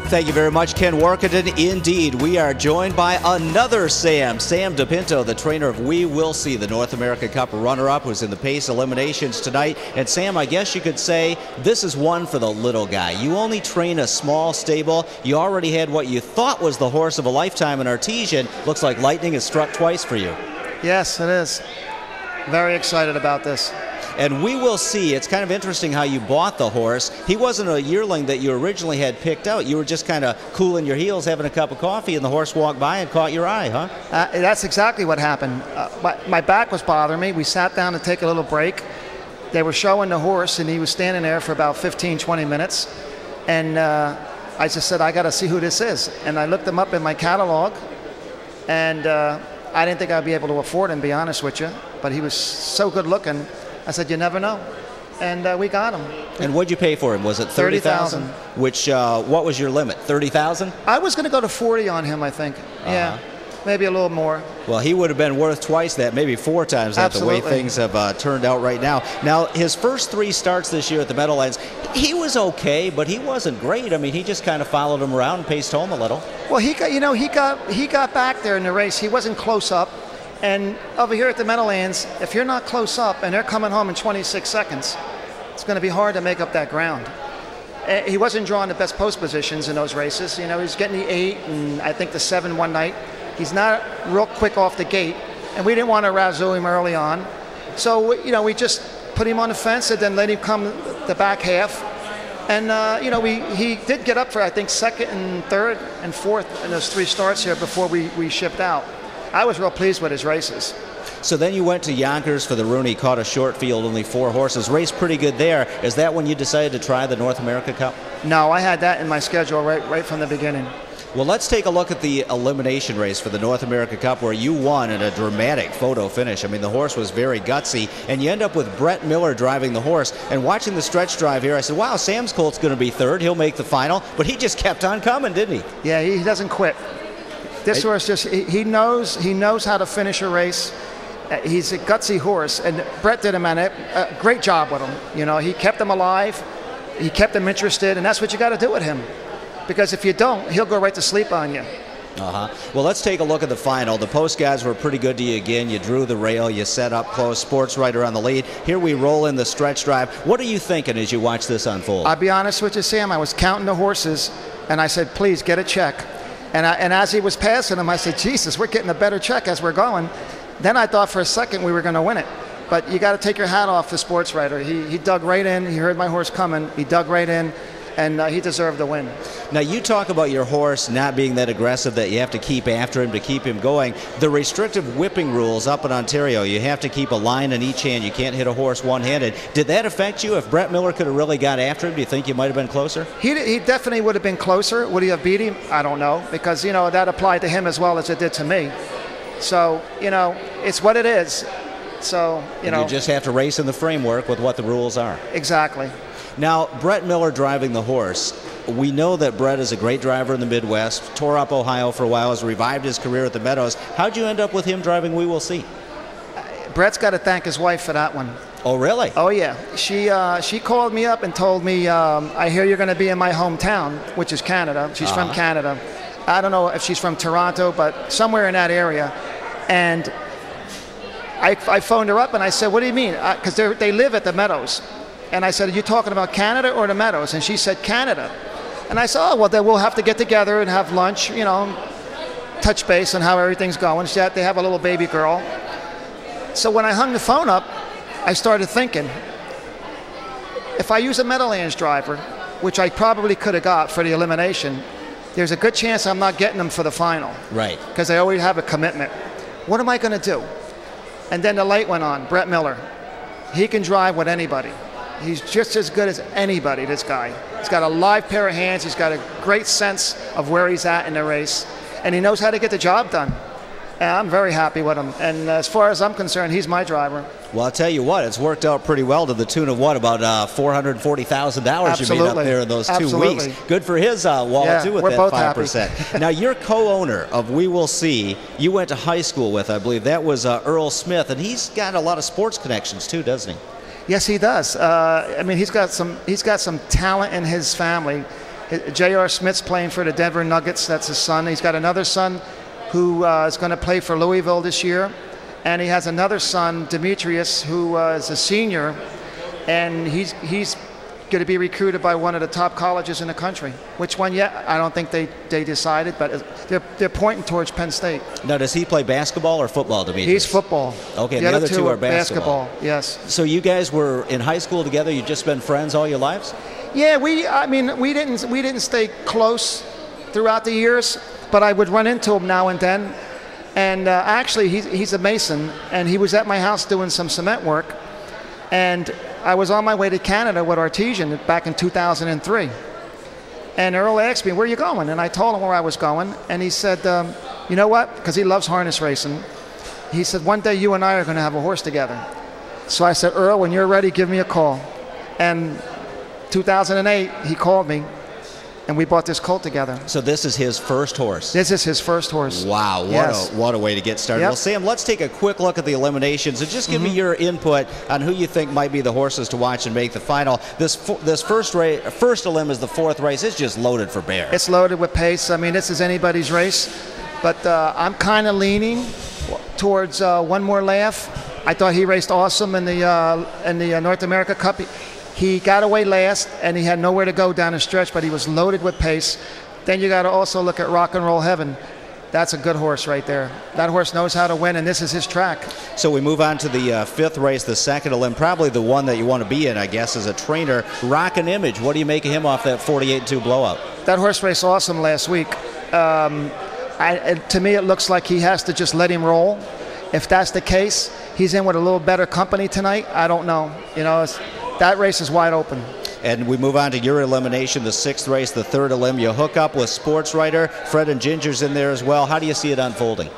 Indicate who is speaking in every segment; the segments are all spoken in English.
Speaker 1: Thank you very much, Ken Workington. Indeed, we are joined by another Sam DePinto, the trainer of We Will See, the North America Cup runner-up, who's in the pace eliminations tonight. And Sam, I guess you could say this is one for the little guy. You only train a small stable. You already had what you thought was the horse of a lifetime in Artesian. Looks like lightning has struck twice for you.
Speaker 2: Yes, it is. Very excited about this.
Speaker 1: And We Will See, it's kind of interesting how you bought the horse. He wasn't a yearling that you originally had picked out. You were just kind of cooling your heels, having a cup of coffee, and the horse walked by and caught your eye, huh?
Speaker 2: That's exactly what happened. My back was bothering me. We sat down to take a little break. They were showing the horse, and he was standing there for about 15, 20 minutes. And I just said, I got to see who this is. And I looked him up in my catalog, and I didn't think I'd be able to afford him, to be honest with you. But he was so good looking. I said, you never know. And we got him.
Speaker 1: And what'd you pay for him? Was it $30,000? Which, what was your limit? $30,000?
Speaker 2: I was going to go to 40 on him, I think. Yeah, maybe a little more.
Speaker 1: Well, he would have been worth twice that, maybe 4 times that.
Speaker 2: Absolutely.
Speaker 1: The way things have turned out right now. Now, his first 3 starts this year at the Meadowlands, he was okay, but he wasn't great. I mean, he just kind of followed him around and paced home a little.
Speaker 2: Well, he got back there in the race. He wasn't close up. And over here at the Meadowlands, if you're not close up and they're coming home in 26 seconds, it's going to be hard to make up that ground. He wasn't drawing the best post positions in those races. You know, he's getting the 8 and I think the 7 one night. He's not real quick off the gate, and we didn't want to razzle him early on. So, you know, we just put him on the fence and then let him come the back half. And, you know, he did get up for, I think, 2nd and 3rd and 4th in those 3 starts here before we shipped out. I was real pleased with his races.
Speaker 1: So then you went to Yonkers for the Rooney, caught a short field, only 4 horses, raced pretty good there. Is that when you decided to try the North America Cup?
Speaker 2: No, I had that in my schedule right from the beginning.
Speaker 1: Well, let's take a look at the elimination race for the North America Cup, where you won in a dramatic photo finish. I mean, the horse was very gutsy, and you end up with Brett Miller driving the horse. And watching the stretch drive here, I said, wow, Sam's colt's going to be 3rd. He'll make the final. But he just kept on coming, didn't he?
Speaker 2: Yeah, he doesn't quit. This horse just, he knows how to finish a race. He's a gutsy horse, and Brett did a great job with him. You know, he kept him alive, he kept him interested, and that's what you got to do with him. Because if you don't, he'll go right to sleep on you.
Speaker 1: Well, let's take a look at the final. The post guys were pretty good to you again. You drew the rail, you set up close, Sports Writer on the lead. Here we roll in the stretch drive. What are you thinking as you watch this unfold?
Speaker 2: I'll be honest with you, Sam, I was counting the horses, and I said, please get a check. And as he was passing him, I said, Jesus, we're getting a better check as we're going. Then I thought for a second we were going to win it. But you got to take your hat off to Sports Writer. He dug right in. He heard my horse coming. He dug right in, and he deserved the win.
Speaker 1: Now, you talk about your horse not being that aggressive, that you have to keep after him to keep him going. The restrictive whipping rules up in Ontario, you have to keep a line in each hand. You can't hit a horse one-handed. Did that affect you? If Brett Miller could have really got after him, do you think you might have been closer?
Speaker 2: He definitely would have been closer. Would he have beat him? I don't know, because, you know, that applied to him as well as it did to me. So, you know, it's what it is. So, you know.
Speaker 1: You just have to race in the framework with what the rules are.
Speaker 2: Exactly.
Speaker 1: Now, Brett Miller driving the horse. We know that Brett is a great driver in the Midwest, tore up Ohio for a while, has revived his career at the Meadows. How'd you end up with him driving We Will See?
Speaker 2: Brett's got to thank his wife for that one.
Speaker 1: Oh, really?
Speaker 2: Oh, yeah. She called me up and told me, I hear you're going to be in my hometown, which is Canada. She's from Canada. I don't know if she's from Toronto, but somewhere in that area. And I phoned her up and I said, what do you mean? Because they live at the Meadows. And I said, are you talking about Canada or the Meadows? And she said, Canada. And I said, oh, well, then we'll have to get together and have lunch, you know, touch base on how everything's going. They have a little baby girl. So when I hung the phone up, I started thinking, if I use a Meadowlands driver, which I probably could have got for the elimination, there's a good chance I'm not getting them for the final.
Speaker 1: Right.
Speaker 2: Because they always have a commitment. What am I going to do? And then the light went on, Brett Miller. He can drive with anybody. He's just as good as anybody, this guy. He's got a live pair of hands. He's got a great sense of where he's at in the race. And he knows how to get the job done. And I'm very happy with him. And as far as I'm concerned, he's my driver.
Speaker 1: Well, I'll tell you what, it's worked out pretty well to the tune of what, about $440,000 you made up there in those 2 weeks. Good for his wallet, too, with that 5%. Now, you're co-owner of We Will See. You went to high school with, I believe, that was Earl Smith, and he's got a lot of sports connections, too, doesn't he?
Speaker 2: Yes, he does. I mean, he's got some talent in his family. J.R. Smith's playing for the Denver Nuggets. That's his son. He's got another son who is going to play for Louisville this year. And he has another son, Demetrius, who is a senior. And he's going to be recruited by one of the top colleges in the country. Which one yet? I don't think they decided, but they're pointing towards Penn State.
Speaker 1: Now, does he play basketball or football, Demetrius?
Speaker 2: He's football.
Speaker 1: Okay, the other two are basketball.
Speaker 2: Yes.
Speaker 1: So you guys were in high school together? You've just been friends all your lives?
Speaker 2: Yeah, we didn't stay close throughout the years, but I would run into him now and then. And actually, he's a mason, and he was at my house doing some cement work. And I was on my way to Canada with Artesian back in 2003. And Earl asked me, where are you going? And I told him where I was going. And he said, you know what? Because he loves harness racing. He said, one day you and I are going to have a horse together. So I said, Earl, when you're ready, give me a call. And 2008, he called me, and we bought this colt together.
Speaker 1: So this is his first horse?
Speaker 2: This is his first horse.
Speaker 1: Wow, what a way to get started.
Speaker 2: Yep.
Speaker 1: Well, Sam, let's take a quick look at the eliminations and just give me your input on who you think might be the horses to watch and make the final. This first elim is the fourth race. It's just loaded for bear.
Speaker 2: It's loaded with pace. I mean, this is anybody's race. But I'm kind of leaning towards One More Laugh. I thought he raced awesome in the North America Cup. He got away last, and he had nowhere to go down the stretch, but he was loaded with pace. Then you got to also look at Rock and Roll Heaven. That's a good horse right there. That horse knows how to win, and this is his track. So
Speaker 1: we move on to the fifth race, the second elim, probably the one that you want to be in, I guess, as a trainer. Rock and Image. What do you make of him off that 48-2 blowout?
Speaker 2: That horse raced awesome last week. To me, it looks like he has to just let him roll. If that's the case, he's in with a little better company tonight. I don't know. You know, that race is wide open. And we move on to your elimination, the sixth race, the third elim. You hook up with sports writer. Fred and Ginger's in there as well. How do you see it unfolding?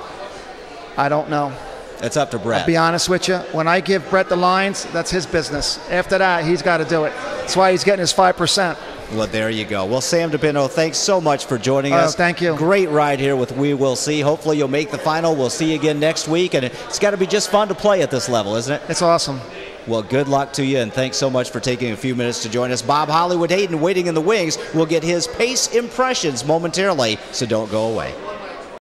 Speaker 2: I don't know. It's up to Brett. I'll be honest with you. When I give Brett the lines, that's his business. After that, he's got to do it. That's why he's getting his 5%. Well, there you go. Well, Sam DePinto, thanks so much for joining us. Thank you. Great ride here with We Will See. Hopefully you'll make the final. We'll see you again next week. And it's got to be just fun to play at this level, isn't it? It's awesome. Well, good luck to you, and thanks so much for taking a few minutes to join us. Bob Hollywood Hayden waiting in the wings. We'll get his pace impressions momentarily, so don't go away.